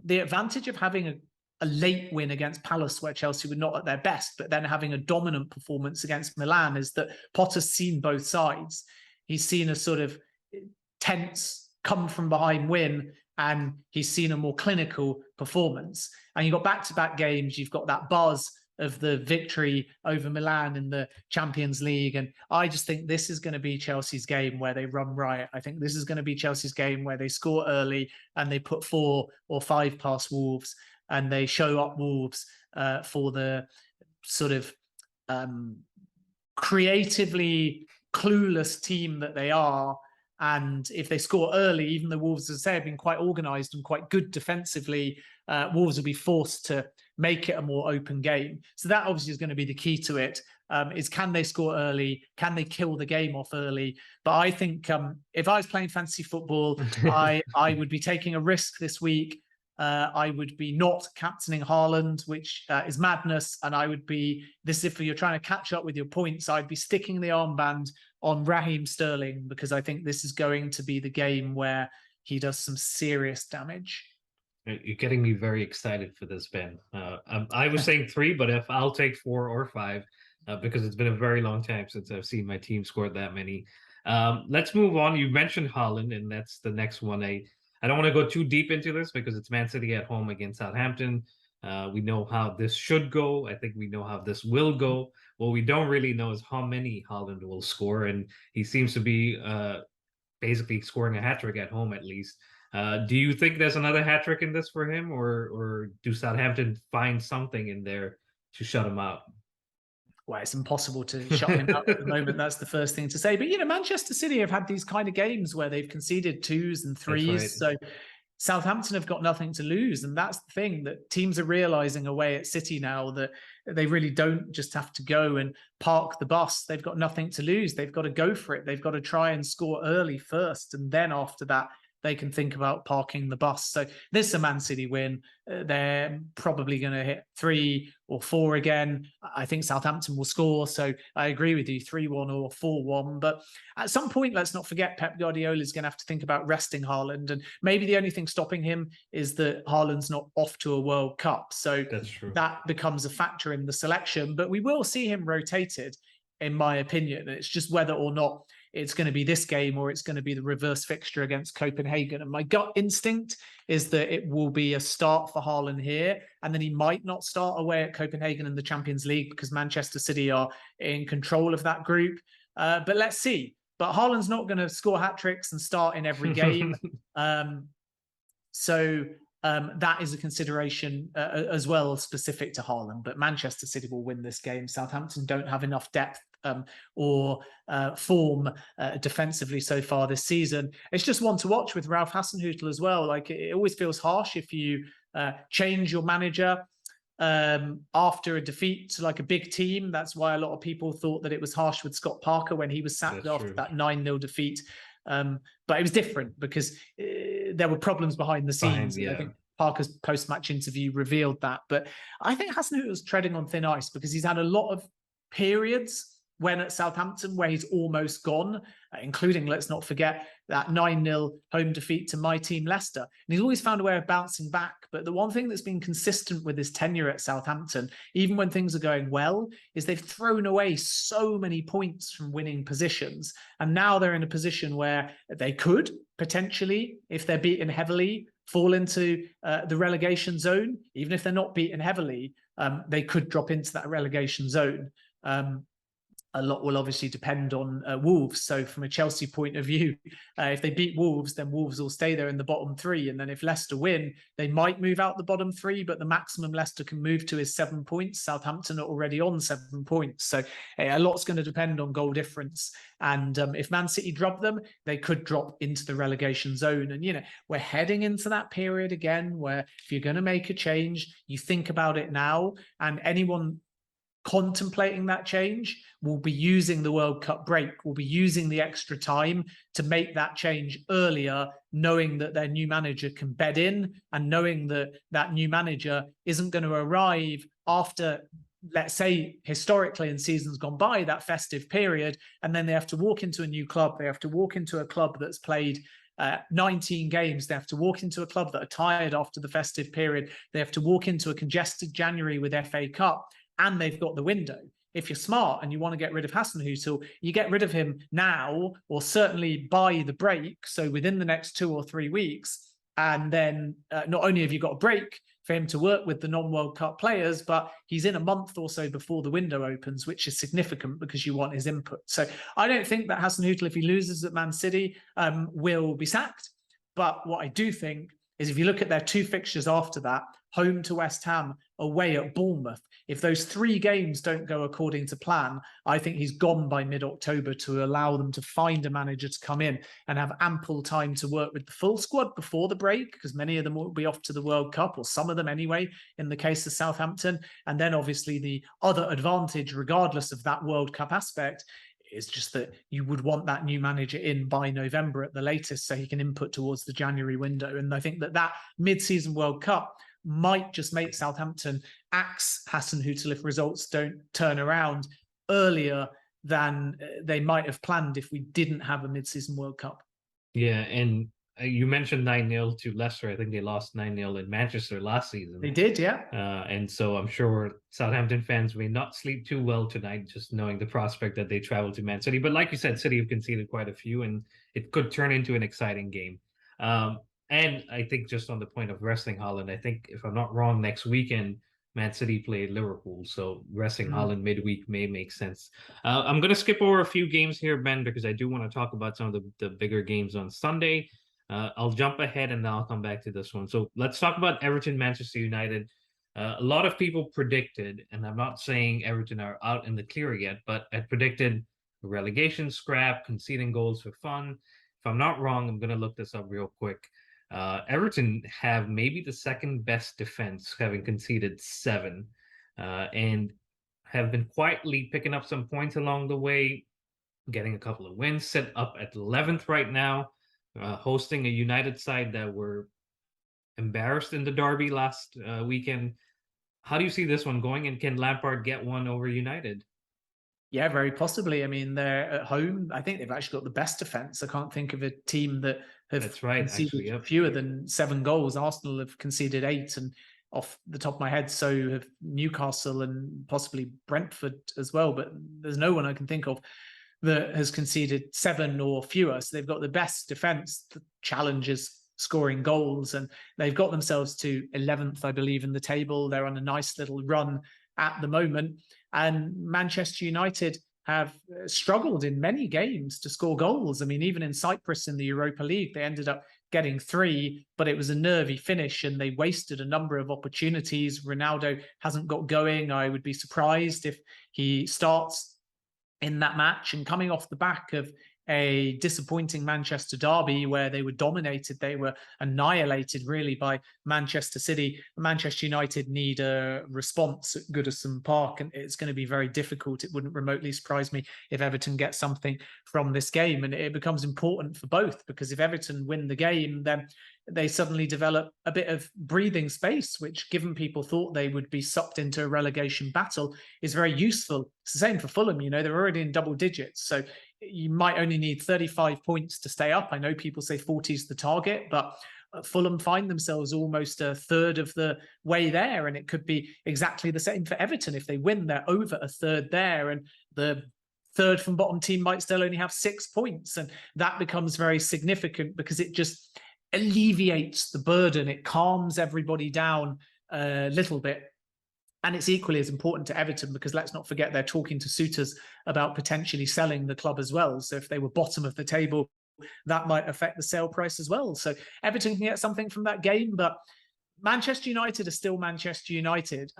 the advantage of having a late win against Palace, where Chelsea were not at their best, but then having a dominant performance against Milan, is that Potter's seen both sides. He's seen a sort of tense, come from behind win, and he's seen a more clinical performance. And you've got back-to-back games, you've got that buzz of the victory over Milan in the Champions League. And I just think this is going to be Chelsea's game where they run riot. I think this is going to be Chelsea's game where they score early and they put 4 or 5 past Wolves, and they show up Wolves for the sort of creatively clueless team that they are. And if they score early, even the Wolves, as I say, have been quite organised and quite good defensively, Wolves will be forced to make it a more open game. So that obviously is going to be the key to it, is can they score early? Can they kill the game off early? But I think if I was playing fantasy football, I would be taking a risk this week. I would be not captaining Haaland, which is madness. And I would be, if you're trying to catch up with your points, I'd be sticking the armband on Raheem Sterling, because I think this is going to be the game where he does some serious damage. You're getting me very excited for this, Ben. I was saying 3, but if I'll take 4 or 5, because it's been a very long time since I've seen my team score that many. Let's move on. You mentioned Haaland, and that's the next one. I don't want to go too deep into this because it's Man City at home against Southampton. We know how this should go. I think we know how this will go. What we don't really know is how many Haaland will score, and he seems to be basically scoring a hat-trick at home at least. Do you think there's another hat-trick in this for him, or do Southampton find something in there to shut him out? Well, it's impossible to shut him out at the moment. That's the first thing to say. But, Manchester City have had these kind of games where they've conceded 2s and 3s. Right. So Southampton have got nothing to lose. And that's the thing, that teams are realizing away at City now that they really don't just have to go and park the bus. They've got nothing to lose. They've got to go for it. They've got to try and score early first. And then after that, they can think about parking the bus. So this is a Man City win. They're probably going to hit 3 or 4 again. I think Southampton will score. So I agree with you, 3-1 or 4-1. But at some point, let's not forget, Pep Guardiola is going to have to think about resting Haaland. And maybe the only thing stopping him is that Haaland's not off to a World Cup. So that's true. That becomes a factor in the selection. But we will see him rotated, in my opinion. It's just whether or not it's going to be this game or it's going to be the reverse fixture against Copenhagen. And my gut instinct is that it will be a start for Haaland here, and then he might not start away at Copenhagen in the Champions League because Manchester City are in control of that group. But let's see. But Haaland's not going to score hat-tricks and start in every game. So that is a consideration as well, specific to Haaland. But Manchester City will win this game. Southampton don't have enough depth or form defensively so far this season. It's just one to watch with Ralph Hasenhüttl as well. Like, it always feels harsh if you change your manager after a defeat to like a big team. That's why a lot of people thought that it was harsh with Scott Parker when he was sacked after that 9-0 defeat. But it was different because there were problems behind the scenes. I think Parker's post-match interview revealed that. But I think Hasenhüttl was treading on thin ice because he's had a lot of periods when at Southampton where he's almost gone, including, let's not forget, that 9-0 home defeat to my team, Leicester. And he's always found a way of bouncing back. But the one thing that's been consistent with his tenure at Southampton, even when things are going well, is they've thrown away so many points from winning positions. And now they're in a position where they could potentially, if they're beaten heavily, fall into the relegation zone. Even if they're not beaten heavily, they could drop into that relegation zone. A lot will obviously depend on Wolves. So from a Chelsea point of view, if they beat Wolves, then Wolves will stay there in the bottom 3. And then if Leicester win, they might move out the bottom 3, but the maximum Leicester can move to is 7 points. Southampton are already on 7 points. So a lot's going to depend on goal difference. And if Man City drop them, they could drop into the relegation zone. And, we're heading into that period again where if you're going to make a change, you think about it now. And anyone contemplating that change will be using the World Cup break, will be using the extra time to make that change earlier, knowing that their new manager can bed in and knowing that that new manager isn't going to arrive after, let's say, historically in seasons gone by, that festive period, and then they have to walk into a new club. They have to walk into a club that's played 19 games. They have to walk into a club that are tired after the festive period. They have to walk into a congested January with FA Cup. And they've got the window. If you're smart and you want to get rid of Hasenhüttl, you get rid of him now, or certainly by the break. So within the next 2 or 3 weeks. And then not only have you got a break for him to work with the non-World Cup players, but he's in a month or so before the window opens, which is significant because you want his input. So I don't think that Hasenhüttl, if he loses at Man City, will be sacked. But what I do think is if you look at their 2 fixtures after that, home to West Ham, away at Bournemouth, if those 3 games don't go according to plan, I think he's gone by mid-October to allow them to find a manager to come in and have ample time to work with the full squad before the break, because many of them will be off to the World Cup, or some of them anyway, in the case of Southampton. And then obviously the other advantage, regardless of that World Cup aspect, is just that you would want that new manager in by November at the latest so he can input towards the January window. And I think that mid-season World Cup might just make Southampton axe Hasenhüttl if results don't turn around earlier than they might have planned if we didn't have a mid-season World Cup. Yeah, and you mentioned 9-0 to Leicester. I think they lost 9-0 in Manchester last season. They did, yeah. And so I'm sure Southampton fans may not sleep too well tonight, just knowing the prospect that they travel to Man City. But like you said, City have conceded quite a few, and it could turn into an exciting game. And I think just on the point of resting Haaland, I think if I'm not wrong, next weekend, Man City play Liverpool. So resting Haaland midweek may make sense. I'm going to skip over a few games here, Ben, because I do want to talk about some of the bigger games on Sunday. I'll jump ahead and then I'll come back to this one. So let's talk about Everton, Manchester United. A lot of people predicted, and I'm not saying Everton are out in the clear yet, but I predicted a relegation scrap, conceding goals for fun. If I'm not wrong, I'm going to look this up real quick. Everton have maybe the second best defense, having conceded 7, and have been quietly picking up some points along the way, getting a couple of wins, set up at 11th right now, hosting a United side that were embarrassed in the derby last weekend. How do you see this one going, and can Lampard get one over United? Yeah, very possibly. I mean, they're at home. I think they've actually got the best defense. I can't think of a team that have That's right, actually. conceded Yep. fewer than 7 goals. Arsenal have conceded 8, and off the top of my head, so have Newcastle and possibly Brentford as well. But there's no one I can think of that has conceded 7 or fewer. So they've got the best defense. The challenge is scoring goals, and they've got themselves to 11th, I believe, in the table. They're on a nice little run at the moment. And Manchester United have struggled in many games to score goals. I mean, even in Cyprus in the Europa League, they ended up getting 3, but it was a nervy finish and they wasted a number of opportunities. Ronaldo hasn't got going. I would be surprised if he starts in that match. And coming off the back of a disappointing Manchester derby where they were dominated, they were annihilated really by Manchester City. Manchester United need a response at Goodison Park, and it's going to be very difficult. It wouldn't remotely surprise me if Everton get something from this game, and it becomes important for both, because if Everton win the game, then they suddenly develop a bit of breathing space, which, given people thought they would be sucked into a relegation battle, is very useful. It's the same for Fulham. You know, they're already in double digits, so you might only need 35 points to stay up. I know people say 40 is the target, but Fulham find themselves almost a third of the way there, and it could be exactly the same for Everton. If they win, they're over a third there, and the third from bottom team might still only have 6 points, and that becomes very significant because it just alleviates the burden. It calms everybody down a little bit. And it's equally as important to Everton, because let's not forget they're talking to suitors about potentially selling the club as well. So if they were bottom of the table, that might affect the sale price as well. So Everton can get something from that game, but Manchester United are still Manchester United.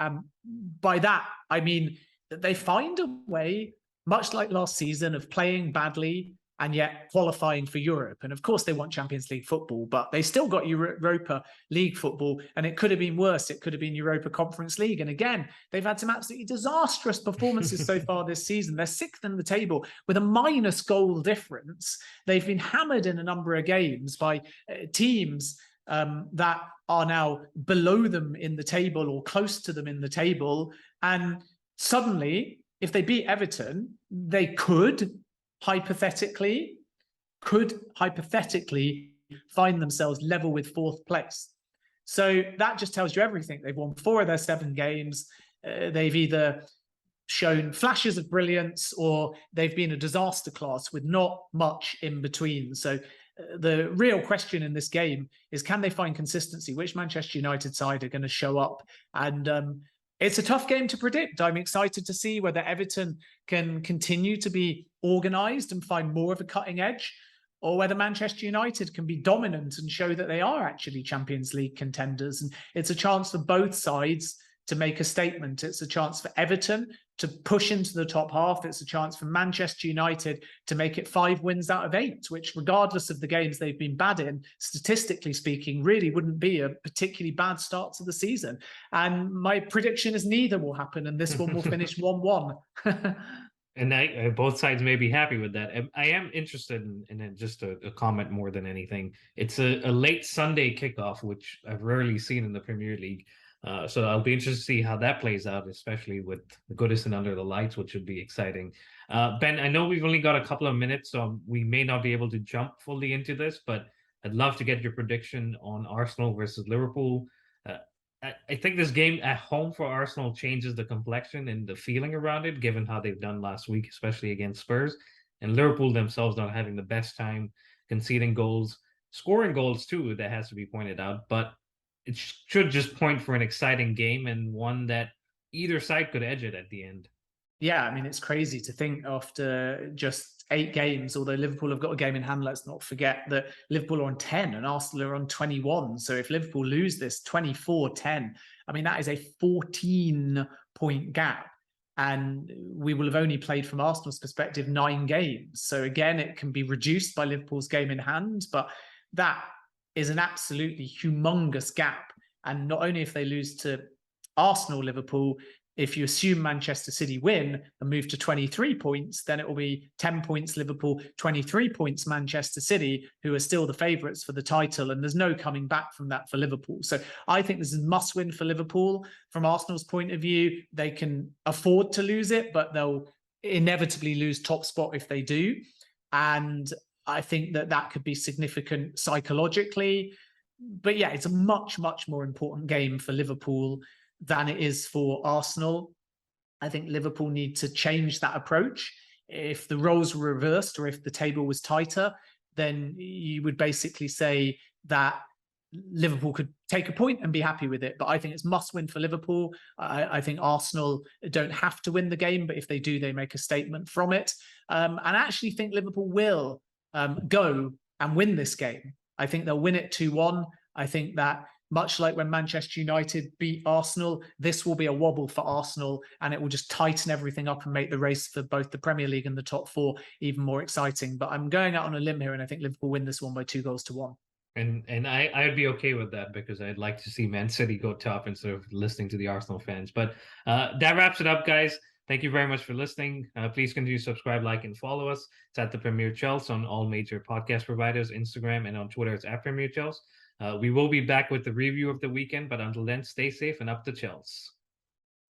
By that, I mean that they find a way, much like last season, of playing badly and yet qualifying for Europe. And of course, they want Champions League football, but they still got Europa League football, and it could have been worse. It could have been Europa Conference League. And again, they've had some absolutely disastrous performances so far this season. They're 6th in the table with a minus goal difference. They've been hammered in a number of games by teams that are now below them in the table or close to them in the table. And suddenly, if they beat Everton, they could hypothetically find themselves level with 4th place. So that just tells you everything. They've won 4 of their 7 games. They've either shown flashes of brilliance or they've been a disaster class with not much in between. So the real question in this game is, can they find consistency? Which Manchester United side are going to show up? And it's a tough game to predict. I'm excited to see whether Everton can continue to be organised and find more of a cutting edge, or whether Manchester United can be dominant and show that they are actually Champions League contenders. And it's a chance for both sides to make a statement. It's a chance for Everton to push into the top half. It's a chance for Manchester United to make it 5 wins out of 8, which, regardless of the games they've been bad in, statistically speaking, really wouldn't be a particularly bad start to the season. And my prediction is neither will happen, and this one will finish 1-1. And both sides may be happy with that. I am interested in just a comment more than anything. It's a late Sunday kickoff, which I've rarely seen in the Premier League. So I'll be interested to see how that plays out, especially with Goodison under the lights, which would be exciting. Ben, I know we've only got a couple of minutes, so we may not be able to jump fully into this, but I'd love to get your prediction on Arsenal versus Liverpool. I think this game at home for Arsenal changes the complexion and the feeling around it, given how they've done last week, especially against Spurs. And Liverpool themselves not having the best time conceding goals, scoring goals too, that has to be pointed out. But it should just point for an exciting game, and one that either side could edge it at the end. Yeah, I mean, it's crazy to think after just 8 games, although Liverpool have got a game in hand, let's not forget that Liverpool are on 10 and Arsenal are on 21. So if Liverpool lose this 24-10, I mean, that is a 14-point gap. And we will have only played, from Arsenal's perspective, 9 games. So again, it can be reduced by Liverpool's game in hand, but that is an absolutely humongous gap. And not only if they lose to Arsenal, Liverpool, if you assume Manchester City win and move to 23 points, then it will be 10 points Liverpool, 23 points Manchester City, who are still the favourites for the title. And there's no coming back from that for Liverpool. So I think this is a must win for Liverpool. From Arsenal's point of view, they can afford to lose it, but they'll inevitably lose top spot if they do. And I think that that could be significant psychologically. But yeah, it's a much, much more important game for Liverpool than it is for Arsenal. I think Liverpool need to change that approach. If the roles were reversed, or if the table was tighter, then you would basically say that Liverpool could take a point and be happy with it. But I think it's must win for Liverpool. I think Arsenal don't have to win the game, but if they do, they make a statement from it. And I actually think Liverpool will go and win this game. I think they'll win it 2-1. I think that, much like when Manchester United beat Arsenal, this will be a wobble for Arsenal, and it will just tighten everything up and make the race for both the Premier League and the top 4 even more exciting. But I'm going out on a limb here, and I think Liverpool win this one by 2-1. And I'd be okay with that, because I'd like to see Man City go top instead of listening to the Arsenal fans. But that wraps it up, guys. Thank you very much for listening. Please continue to subscribe, like, and follow us. It's at the Premier Chelsea on all major podcast providers, Instagram, and on Twitter, it's at Premier Chelsea. We will be back with the review of the weekend, but until then, stay safe and up the Chelsea.